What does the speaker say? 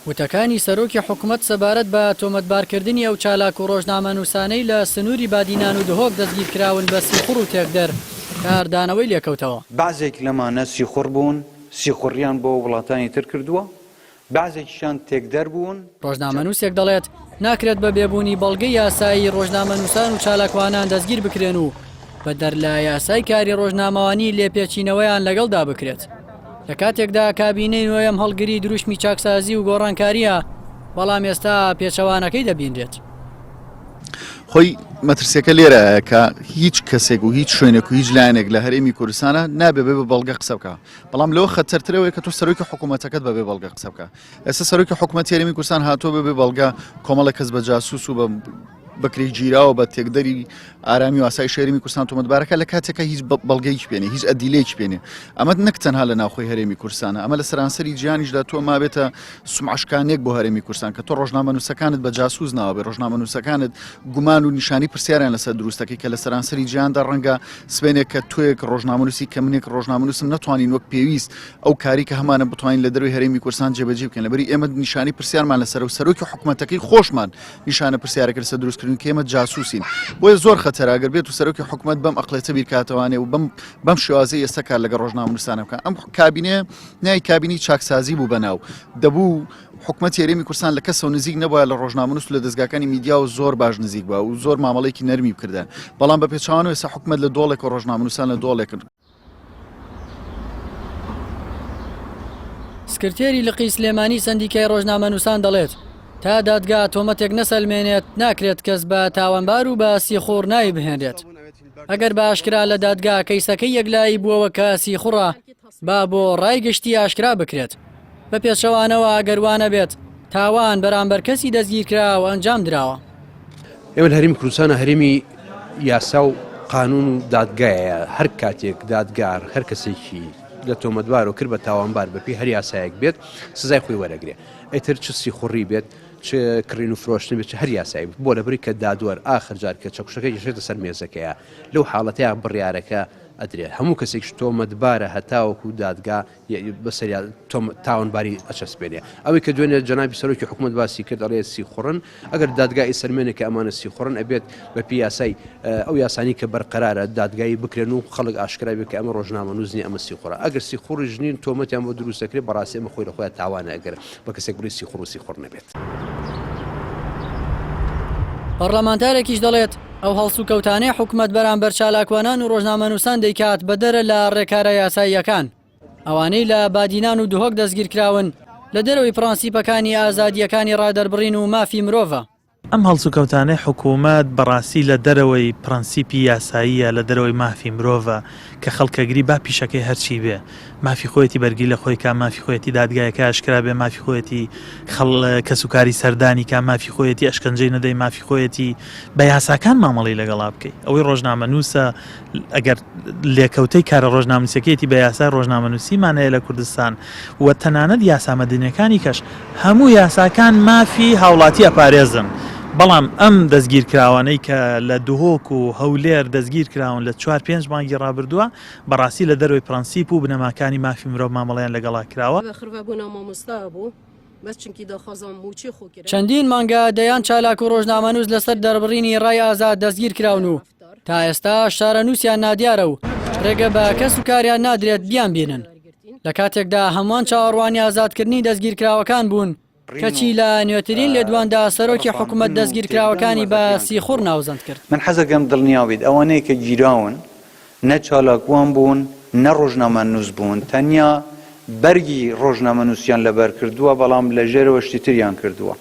وتەکانی سەرۆکی حکوومەت سەبارەت بە تۆمەتبارکردنی ئەو چالاک و ڕۆژنامەنووسانەی لە سنووری بادینان و دهۆک دەستگیرکراون بە سیخوڕ و تێکدەر کاردانەوەی لێکەوتەوە. بەعزێک لەمانە سیخوڕ بوون، سیخوڕیان بۆ وڵاتانی تر کردووە، بەعزێکیشان تێکدەر بوون. ڕۆژنامەنووسێک دەڵێت ناکرێت بە بێبوونی بەڵگەی یاسایی ڕۆژنامەنووسان و چالاکوانان دەستگیر بکرێن و بە دەرلا یاسای کاری ڕۆژنامەوانی لێپێچینەوەیان لەگەڵدا بکرێت. لە کاتێکدا کابینەی نوێم هەڵگری دروشمی چاکسازی و گۆڕانکاریە، بەڵام ئێستا پێچەوانەکەی دەبینرێت. خۆی مەترسیەکە لێرەیە کە هیچ کەسێک و هیچ شوێنێک و هیچ لایەنێک لە هەرێمی کوردستانە نابێ بێ بە بەڵگە قسە بکە، بەڵام لەوە خەتەرترەوەی کە تۆ سەرۆکی حکوومەتەکەت بەبێ بەڵگە قسە بکە. ئێستا سەرۆکی حکوومەت هەرێمی کوردستان هاتووە بەبێ بەڵگە کۆمەڵە کەس بە جاسووس و بە بەکری گیراوە بە تێکدەری ئارامی و ئاسایی شێرمی کوردستان تۆمەتبارەکە لە کاتێکە هیچ بەڵگەیەکی پێنێ، هیچ ئەدیلەیەکی پێنێ. ئەمە نەک تەنها لە ناوخۆی هەرێمی کوردستانە، ئەمە لە سەرانسەری جیهانیشدا تۆ مابێتە سومعشکانێک بۆ هەرێمی کوردستان کە تۆ ڕۆژنامەنووسەکانت بە جاسووس ناوە بێ، ڕۆژنامەنووسەکانت گومان و نیشانی پرسیاریان لەسەر دروستەکەی کە لە سەرانسەری جیهاندا ڕەنگە سبێنێک کە توێک ڕۆژنامەنووسی کە منێک ڕۆژنامەنووسم نەتوانین وەک پێویست ئەو کاری کە هەمانە بتوانین لە دەروی هەرێمی کوردستان جێبەجێ بکەین. لەبەری ئێمە نیشانی پرسیارمان لەسەر و سەرۆکی حکوومەتەکەی خۆشمان نیشانە پرسیارەکە لەسەر دروستکردن کە ئێمە جاسووسین. بۆیە زۆر خەتەرە ئەگەر بێت و سەرۆکی حکوومەت بەم ئەقڵێتە بیرکاتەوانێ و بەم شێوازەی ئێستا کار لەگە ڕۆژنامەنووسانە بکە. ئەم کابینێ نای کابینی چاکسازی بوو بەناو، دەبوو حکوومەت هەرێمی کوردستان لە کەسەوە نزیک نەبووە لە ڕۆژنامەنووس لە دەستگاکانی میدیا و زۆر باش نزیک بووە و زۆر مامەڵێکی نەرمی بکردن، بەڵام بە پێچەوانەوە ئێستا حکوومەت لە دۆڵێک و ڕۆژنامەنووسان لە دۆڵێکن. سکرتێری لقی سلێمانی سەندیکای ڕۆژنامەنووسان دەڵێت تا دادگا تۆمەتێک نەسەلمێنێت ناکرێت کەس بە تاوانبار و بە سیخوڕ نای بهێنرێت. ئەگەر بە ئاشکرا لە دادگا کەیسەکەی یەکلایی بووەوە کە سیخوڕە با بۆ ڕایگەشتی ئاشکرا بکرێت. بە پێچەوانەوە ئەگەروانە بێت تاوان بەرامبەر کەسی دەستگیرکرا و ئەنجام درراوە. ئێمە لە هەرێمی کوردستانە هەرێمی یاسا و قانون و دادگایە، هەر کاتێک دادگار هەر کەسێکی لە تۆمەتبار و کرد بە تاوانبار بەپی هەر یاسایەک بێت سزای خۆی وەرەگرێ، ئەیتر چ سیخوڕی بێت چ کڕین و فرۆشتن بێت چ هەر یاسایی بۆ لەبەری کە دادوەر ئاخر جار کە چەکوشەکە یەشێتە سەر مێزەکەیە لەو حاڵەتەیە بڕیارەکە ئەدرێت هەموو کەسێک تۆمەتبارە هەتاوەکو دادگا بەسەریا تاوانباری ئەچەسپێنێ. ئەوەی کە دوێنێ جەنابی سەرۆکی حکوومەت باسی کرد ئەڵێ سیخوڕن، ئەگەر دادگای سەرمێنێک کە ئەمانە سیخوڕن ئەبێت بەپی یاسای ئەو یاسانی کە بەرقەرارە دادگایی بکرێن و خەڵک ئاشکرا بێت کە ئەمە ڕۆژنامەنووس نیە ئەمە سیخوڕە. ئەگەر سیخوڕی ژنین تۆمەتیان بۆ دروست دەکرێت بەڕاستی ئەمە خۆی لە خۆیان تاوانە ئەگەر بە کەسێک بڵێ سیخوڕ و سیخوڕ نەبێت. پەرلەمانتارێکیش دەڵێت ئەو هەڵسو کەوتانەی حکوومەت بەرامبەر چالاکوانان و ڕۆژنامەنووسان دەیکات بە دەرە لە ڕێکارە یاساییەکان، ئەوانەی لە بادینان و دهۆک دەستگیرکراون لە دەرەوەی پرەنسیپەکانی ئازادیەکانی ڕادەربڕین و مافی مرۆڤە. ئەم هەڵسوکەوتانەی حکوومەت بەڕاستی لە دەرەوەی پرەنسیپی یاساییە، لە دەرەوەی مافی مرۆڤە کە خەڵکەگری با پیشەکەی هەرچی بێ، مافی خۆیەتی بەرگی لە خۆی کا، مافی خۆیەتی دادگایەکە ئاشکرا بێ، مافی خۆیەتی کەسوکاری سەردانی کا، مافی خۆیەتی ئەشکەنجەی نەدەی، مافی خۆیەتی بە یاساکان مامەڵی لەگەڵا بکەیت. ئەوەی ڕۆژنامەنووسە ئەگەر لێکەوتەی کارە ڕۆژنامەنووسەکەیەتی بە یاسا ڕۆژنامەنووسیمانەیە لە کوردستان و تەنانەت یاسامەدنیەکانی کەش هەموو یاساکان مافی هاوڵاتی ئەپارێزن. بەڵام ئەم دەستگیرکراوانەی کە لە دهۆک و هەولێر دەستگیرکراون لە 4-5 مانگی ڕابردووە بەڕاستی لە دەروی پرەنسیپ و بنەماکانی مافی مرۆڤ مامەڵەیان لەگەڵا کراوە. چەندین مانگە دەیان چالاک و ڕۆژنامەنووس لەسەر دەربڕینی ڕای ئازاد دەستگیر کراون و تا ئێستا شارەنووسیان نادیارە و ڕێگە بە کەس و کاریان نادرێت بیان بینن. لە کاتێکدا هەمووان چاوەڕوانی ئازادکردنی دەستگیرکراوەکان بوون کەچی لە نوێترین لێدواندا سەرۆکی حکوومەت دەستگیرکراوەکانی بە سیخوڕ ناوزەند کرد. من حەزەکەم دڵنیابێت ئەوانەیە کە گیراون نە چالاکوان بوون نە ڕۆژنامەنووس بوون، تەنیا بەرگی ڕۆژنامەنووسیان لەبەر کردووە بەڵام لە ژێرەوە شتی تریان کردووە.